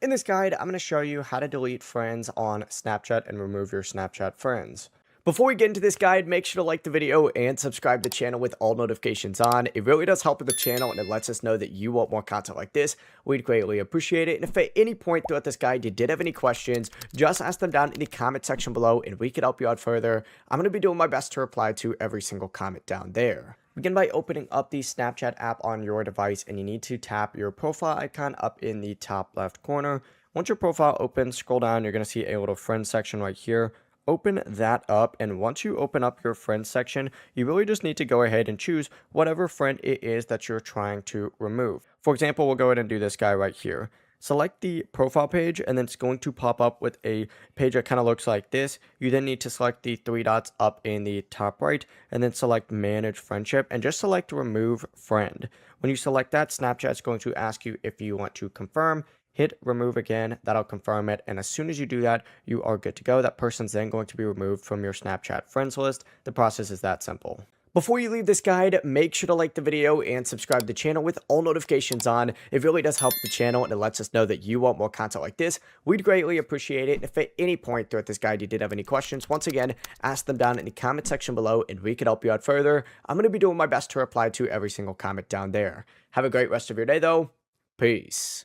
In this guide, I'm going to show you how to delete friends on Snapchat and remove your Snapchat friends. Before we get into this guide, make sure to like the video and subscribe to the channel with all notifications on. It really does help with the channel and it lets us know that you want more content like this. We'd greatly appreciate it. And if at any point throughout this guide you did have any questions, just ask them down in the comment section below and we could help you out further. I'm going to be doing my best to reply to every single comment down there. Begin by opening up the Snapchat app on your device and you need to tap your profile icon up in the top left corner. Once your profile opens, scroll down, you're going to see a little friends section right here. Open that up, and once you open up your friends section, you really just need to go ahead and choose whatever friend it is that you're trying to remove. For example, we'll go ahead and do this guy right here. Select the profile page, and then it's going to pop up with a page that kind of looks like this. You then need to select the three dots up in the top right, and then select manage friendship, and just select remove friend. When you select that, Snapchat's going to ask you if you want to confirm. Hit remove again, that'll confirm it, and as soon as you do that, you are good to go. That person's then going to be removed from your Snapchat friends list. The process is that simple. Before you leave this guide, make sure to like the video and subscribe to the channel with all notifications on. It really does help the channel and it lets us know that you want more content like this. We'd greatly appreciate it. And if at any point throughout this guide you did have any questions, once again, ask them down in the comment section below and we can help you out further. I'm going to be doing my best to reply to every single comment down there. Have a great rest of your day though. Peace.